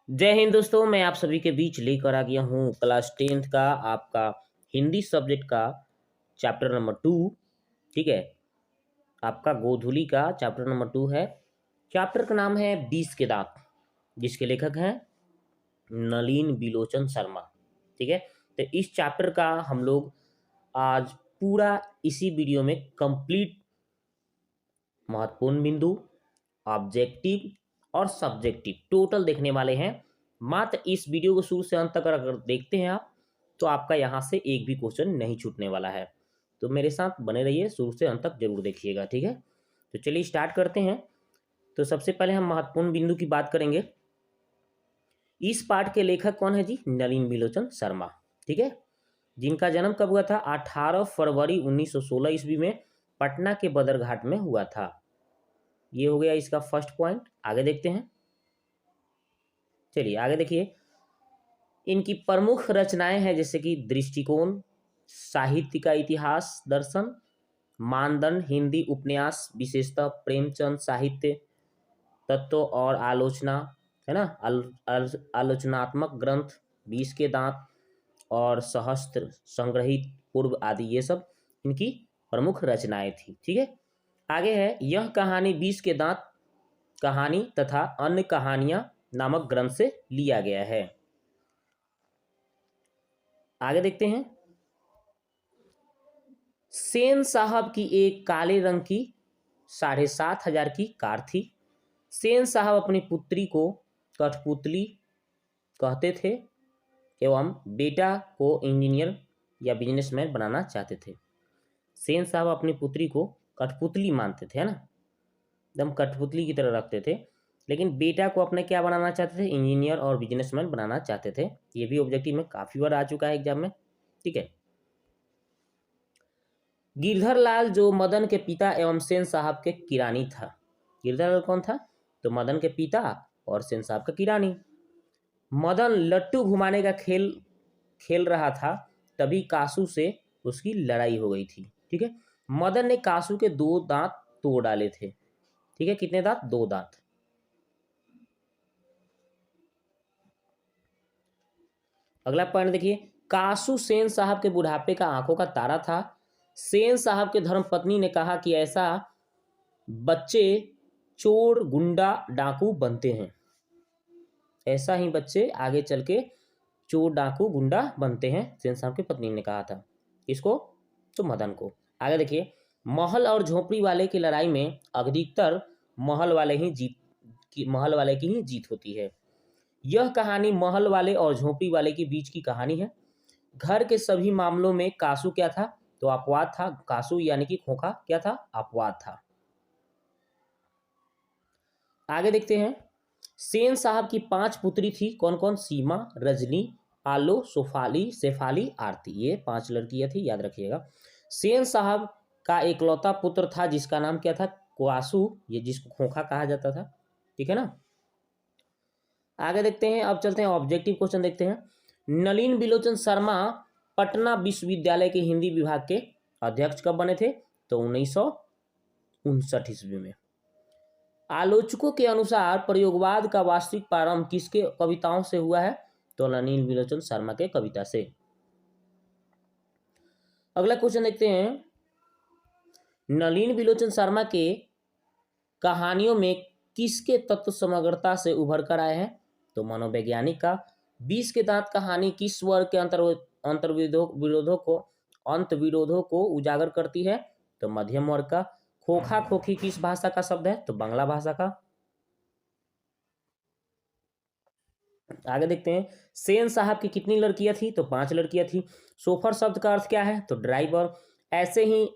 जय हिंद दोस्तों, मैं आप सभी के बीच लेकर आ गया हूँ क्लास 10th का आपका हिंदी सब्जेक्ट का चैप्टर नंबर 2। ठीक है, आपका गोधुली का चैप्टर नंबर 2 है। चैप्टर का नाम है 20 के दांत, जिसके लेखक हैं नलिन बिलोचन शर्मा। ठीक है, तो इस चैप्टर का हम लोग आज पूरा इसी वीडियो में कंप्लीट महत्वपूर्ण बिंदु, ऑब्जेक्टिव और सब्जेक्टिव टोटल देखने वाले हैं। मात्र इस वीडियो को शुरू से अंत तक अगर देखते हैं आप, तो आपका यहाँ से एक भी क्वेश्चन नहीं छूटने वाला है। तो मेरे साथ बने रहिए, शुरू से अंत तक जरूर देखिएगा। ठीक है, तो चलिए स्टार्ट करते हैं। तो सबसे पहले हम महत्वपूर्ण बिंदु की बात करेंगे। इस पाठ के लेखक कौन है जी? नलिन बिलोचन शर्मा। ठीक है, जिनका जन्म कब हुआ था? 18 फरवरी 1916 ईस्वी में पटना के बदरघाट में हुआ था। ये हो गया इसका फर्स्ट पॉइंट। आगे देखते हैं। चलिए आगे देखिए, इनकी प्रमुख रचनाएं हैं जैसे कि दृष्टिकोण, साहित्य का इतिहास दर्शन, मानदंड, हिंदी उपन्यास, विशेषतः प्रेमचंद साहित्य तत्व और आलोचना, है ना, आलोचनात्मक ग्रंथ, 20 के दांत और सहस्त्र संग्रहित पूर्व आदि, ये सब इनकी प्रमुख रचनाएं थी। ठीक है, आगे है, यह कहानी 20 के दांत कहानी तथा अन्य कहानियां नामक ग्रंथ से लिया गया है। आगे देखते हैं। सेन साहब की एक काले रंग की 7,500 की कार थी। सेन साहब अपनी पुत्री को कठपुतली कहते थे एवं बेटा को इंजीनियर या बिजनेसमैन बनाना चाहते थे। सेन साहब अपनी पुत्री को कठपुतली मानते थे, है ना, एकदम कठपुतली की तरह रखते थे, लेकिन बेटा को अपने क्या बनाना चाहते थे? इंजीनियर और बिजनेसमैन बनाना चाहते थे। ये भी ऑब्जेक्टिव में काफी बार आ चुका है एग्जाम में। ठीक है, गिरधर लाल जो मदन के पिता एवं सेन साहब के किरानी था। गिरधर लाल कौन था? तो मदन के पिता और सेन साहब का किरानी। मदन लट्टू घुमाने का खेल खेल रहा था, तभी कासू से उसकी लड़ाई हो गई थी। ठीक है, मदन ने कासू के 2 दांत तोड़ डाले थे। ठीक है, कितने दांत? 2 दांत। अगला पॉइंट देखिए, कासू सेन साहब के बुढ़ापे का आंखों का तारा था। सेन साहब के धर्मपत्नी ने कहा कि ऐसा बच्चे चोर, गुंडा, डाकू बनते हैं। ऐसा ही बच्चे आगे चल के चोर, डाकू, गुंडा बनते हैं, सेन साहब की पत्नी ने कहा था। इसको? तो मदन को। आगे देखिए, महल और झोपड़ी वाले की लड़ाई में अधिकतर महल वाले की ही जीत होती है। यह कहानी महल वाले और झोपड़ी वाले के बीच की कहानी है। घर के सभी मामलों में कासू क्या था? तो अपवाद था। कासू यानी कि खोखा क्या था? अपवाद था। आगे देखते हैं। सेन साहब की 5 पुत्री थी। कौन कौन? सीमा, रजनी, आलो, सोफाली, शेफाली, आरती। ये 5 लड़कियां थी, याद रखिएगा। सेन साहब का एकलौता पुत्र था जिसका नाम क्या था? कासू, ये जिसको खोखा कहा जाता था। ठीक है ना। आगे देखते हैं, अब चलते हैं ऑब्जेक्टिव क्वेश्चन देखते हैं। नलिन बिलोचन शर्मा पटना विश्वविद्यालय के हिंदी विभाग के अध्यक्ष कब बने थे? तो 1959 ईस्वी में। आलोचकों के अनुसार प्रयोगवाद का वास्तविक प्रारंभ किसके कविताओं से हुआ है? तो नलिन बिलोचन शर्मा के कविता से। अगला क्वेश्चन देखते हैं। नलिन बिलोचन शर्मा के कहानियों में किसके तत्व समग्रता से उभर कर आए हैं? तो मनोवैज्ञानिक का। 20 के दांत कहानी किस वर्ग के अंतर्विरोधों को उजागर करती है? तो मध्यम वर्ग का। खोखा खोखी किस भाषा का शब्द है? तो बांग्ला भाषा का। आगे देखते हैं। सेन साहब की कितनी लड़कियां थी? तो 5 लड़कियां थी। सोफर शब्द का अर्थ क्या है? तो ड्राइवर। ऐसे ही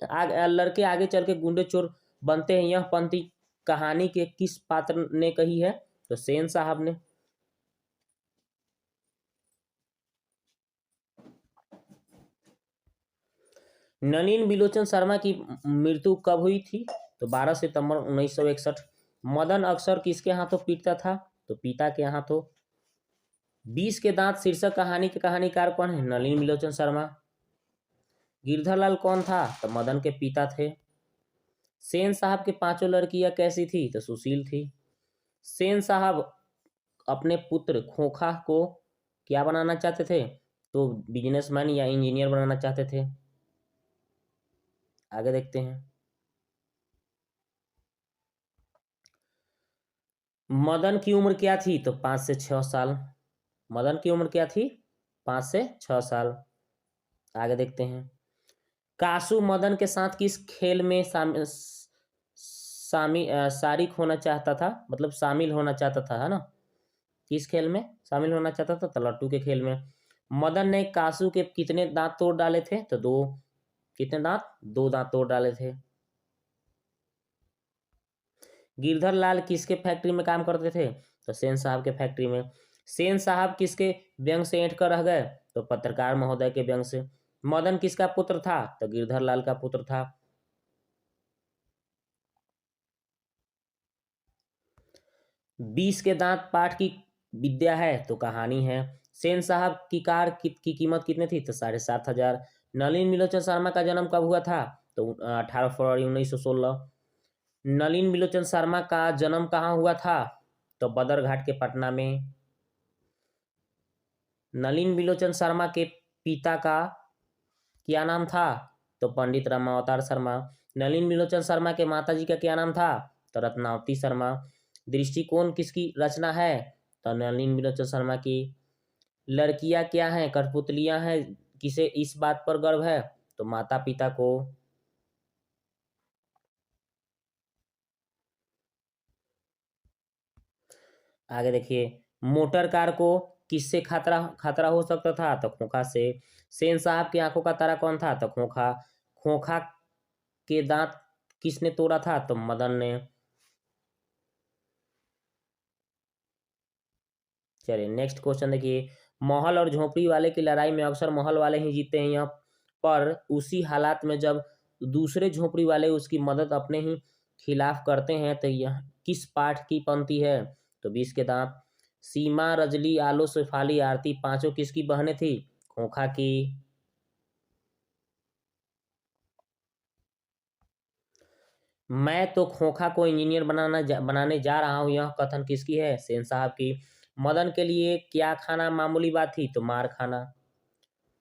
लड़के आगे चल के गुंडे चोर बनते हैं, यह पंक्ति कहानी के किस पात्र ने कही है? तो सेन साहब ने। नलिन बिलोचन शर्मा की मृत्यु कब हुई थी? तो 12 सितंबर 1961। मदन अक्सर किसके हाथों पीटता था? तो पिता के हाथों। 20 के दांत शीर्षक कहानी के कहानीकार कौन है? नलिन बिलोचन शर्मा। गिरधरलाल कौन था? तो मदन के पिता थे। सेन साहब के 5 लड़कियां कैसी थी? तो सुशील थी। सेन साहब अपने पुत्र खोखा को क्या बनाना चाहते थे? तो बिजनेसमैन या इंजीनियर बनाना चाहते थे। आगे देखते हैं। मदन की उम्र क्या थी? तो 5 से 6 साल। मदन की उम्र क्या थी? 5 से 6 साल। आगे देखते हैं। कासू मदन के साथ किस खेल में शारिक होना चाहता था, मतलब शामिल होना चाहता था, है ना? किस खेल में शामिल होना चाहता था? तो लट्टू के खेल में। मदन ने कासू के कितने दांत तोड़ डाले थे? तो 2। कितने दांत? 2 दांत तोड़ डाले थे। गिरधर लाल किसके फैक्ट्री में काम करते थे? तो सेन साहब के फैक्ट्री में। सेन साहब किसके व्यंग से ऐंठ कर रह गए? तो पत्रकार महोदय के व्यंग से। मदन किसका पुत्र था? तो गिरधर लाल का पुत्र था। 20 के दांत पाठ की विद्या है, तो कहानी है। सेन साहब की कार की कीमत कितनी थी? तो 7,500। नलिन मिलोचन शर्मा का जन्म कब हुआ था? तो 18 फरवरी 1916। नलिन मिलोचन शर्मा का जन्म कहाँ हुआ था? तो बदरघाट के पटना में। नलिन मिलोचन शर्मा के पिता का क्या नाम था? तो पंडित रामावतार शर्मा। नलिन मिलोचन शर्मा के माताजी का क्या नाम था? तो रत्नावती शर्मा। दृष्टिकोण किसकी रचना है? तो नलिन मिलोचन शर्मा की। लड़कियां क्या हैं? कठपुतलियां हैं। किसे इस बात पर गर्व है? तो माता पिता को। आगे देखिए। मोटर कार को किससे खतरा खतरा हो सकता था? तो खोखा से। सेन साहब की आंखों का तारा कौन था? तो खोखा। खोखा के दांत किसने तोड़ा था? तो मदन ने। चलिए नेक्स्ट क्वेश्चन देखिए। महल और झोपड़ी वाले की लड़ाई में अक्सर महल वाले ही जीते हैं। यहाँ पर उसी हालात में जब दूसरे झोपड़ी वाले उसकी मदद अपने ही खिलाफ करते हैं, तो यह किस पाठ की पंक्ति है? तो 20 के दांत। सीमा, रजली, आलो, शेफाली, आरती पांचों किसकी बहनें थी? खोखा की। मैं तो खोखा को इंजीनियर बनाने जा रहा हूँ, यह कथन किसकी है? सेन साहब की। मदन के लिए क्या खाना मामूली बात थी? तो मार खाना।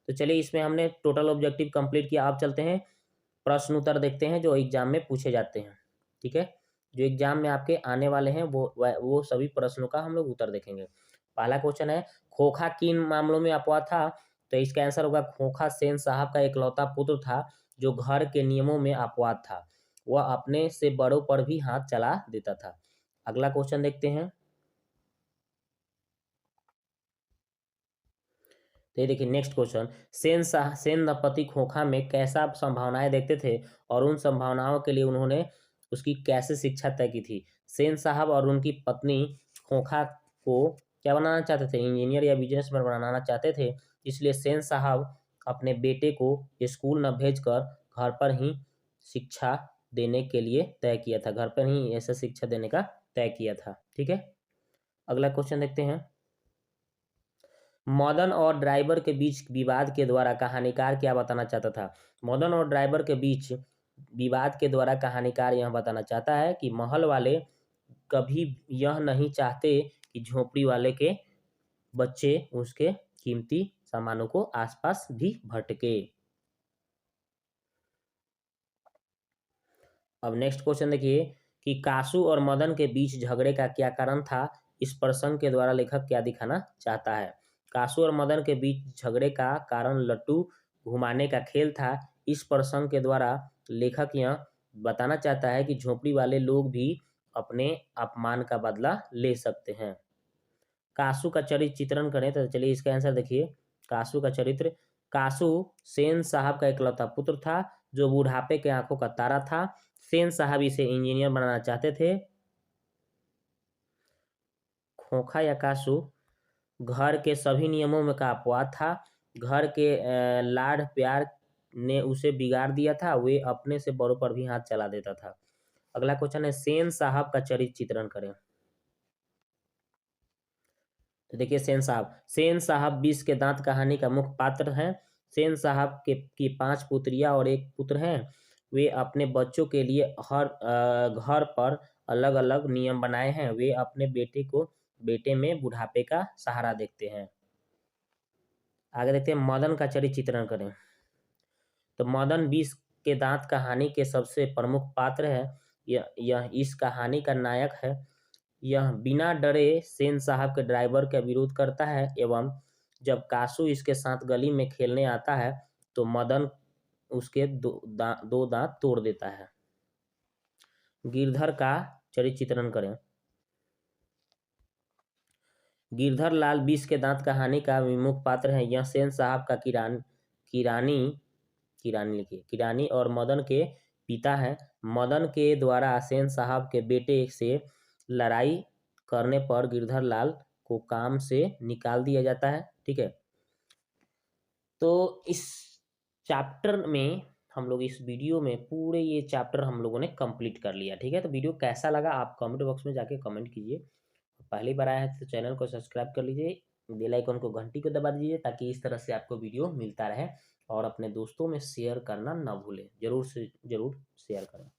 तो चलिए इसमें हमने टोटल ऑब्जेक्टिव कंप्लीट किया। अब चलते हैं प्रश्न उत्तर देखते हैं जो एग्जाम में पूछे जाते हैं। ठीक है, जो एग्जाम में आपके आने वाले हैं वो सभी प्रश्नों का हम लोग उत्तर देखेंगे। पहला क्वेश्चन है, खोखा किन मामलों में अपवाद था? तो इसका आंसर होगा खोखा सेन साहब का इकलौता पुत्र था जो घर के नियमों में अपवाद था। वह अपने से बड़ों पर भी हाथ चला देता था। अगला क्वेश्चन देखते हैं। तो ये देखिए नेक्स्ट क्वेश्चन। सेन दंपति खोखा में कैसा संभावनाएं देखते थे और उन संभावनाओं के लिए उन्होंने उसकी कैसे शिक्षा तय की थी? सेन साहब और उनकी पत्नी खोखा को क्या बनाना चाहते थे? इंजीनियर या बिजनेसमैन बनाना चाहते थे। इसलिए सेन साहब अपने बेटे को स्कूल न भेजकर घर पर ही शिक्षा देने के लिए तय किया था। घर पर ही ऐसा शिक्षा देने का तय किया था। ठीक है, अगला क्वेश्चन देखते हैं। मदन और ड्राइवर के बीच विवाद के द्वारा कहानीकार क्या बताना चाहता था? मदन और ड्राइवर के बीच विवाद के द्वारा कहानीकार यह बताना चाहता है कि महल वाले कभी यह नहीं चाहते कि झोपड़ी वाले के बच्चे उसके कीमती सामानों को आसपास भी भटके। अब नेक्स्ट क्वेश्चन देखिए कि कासू और मदन के बीच झगड़े का क्या कारण था? इस प्रसंग के द्वारा लेखक क्या दिखाना चाहता है? कासू और मदन के बीच झगड़े का कारण लट्टू घुमाने का खेल था। इस प्रसंग के द्वारा लेखक यह बताना चाहता है कि झोपड़ी वाले लोग भी अपने अपमान का बदला ले सकते हैं। कासू का चरित्र चित्रण करें तो चलिए इसका आंसर देखिए। कासू का चरित्र, कासू सेन साहब का इकलौता पुत्र था जो बुढ़ापे के आंखों का तारा था। सेन साहब इसे इंजीनियर बनाना चाहते थे। खोखा या कासू घर के सभी नियमों में का अपवाद था। घर के लाड़ प्यार ने उसे बिगाड़ दिया था। वे अपने से बड़ों पर भी हाथ चला देता था। अगला क्वेश्चन है, सेन साहब का चरित्र चित्रण करें। तो देखिए सेन साहब 20 के दांत कहानी का मुख्य पात्र हैं। सेन साहब के की 5 पुत्रियां और एक पुत्र हैं। वे अपने बच्चों के लिए हर घर पर अलग अलग नियम बनाए हैं। वे अपने बेटे को बेटे में बुढ़ापे का सहारा देखते हैं। आगे देखते हैं, मदन का चरित्र चित्रण करें। तो मदन 20 के दांत कहानी के सबसे प्रमुख पात्र है। यह इस कहानी का नायक है। यह बिना डरे सेन साहब के ड्राइवर का विरोध करता है एवं जब कासू इसके साथ गली में खेलने आता है तो मदन उसके दो दांत तोड़ देता है। गिरधर का चरित्र चित्रण करें। गिरधर लाल 20 के दांत कहानी का विमुख पात्र है। यह सेन साहब का किरानी और मदन के पिता है। मदन के द्वारा सेन साहब के बेटे से लड़ाई करने पर गिरधर लाल को काम से निकाल दिया जाता है। ठीक है, तो इस चैप्टर में हम लोग इस वीडियो में पूरे ये चैप्टर हम लोगों ने कंप्लीट कर लिया। ठीक है, तो वीडियो कैसा लगा आप कमेंट बॉक्स में जाके कमेंट कीजिए। पहली बार आया है तो चैनल को सब्सक्राइब कर लीजिए, बेल आइकन को घंटी को दबा दीजिए ताकि इस तरह से आपको वीडियो मिलता रहे। और अपने दोस्तों में शेयर करना ना भूलें, जरूर से जरूर शेयर करें।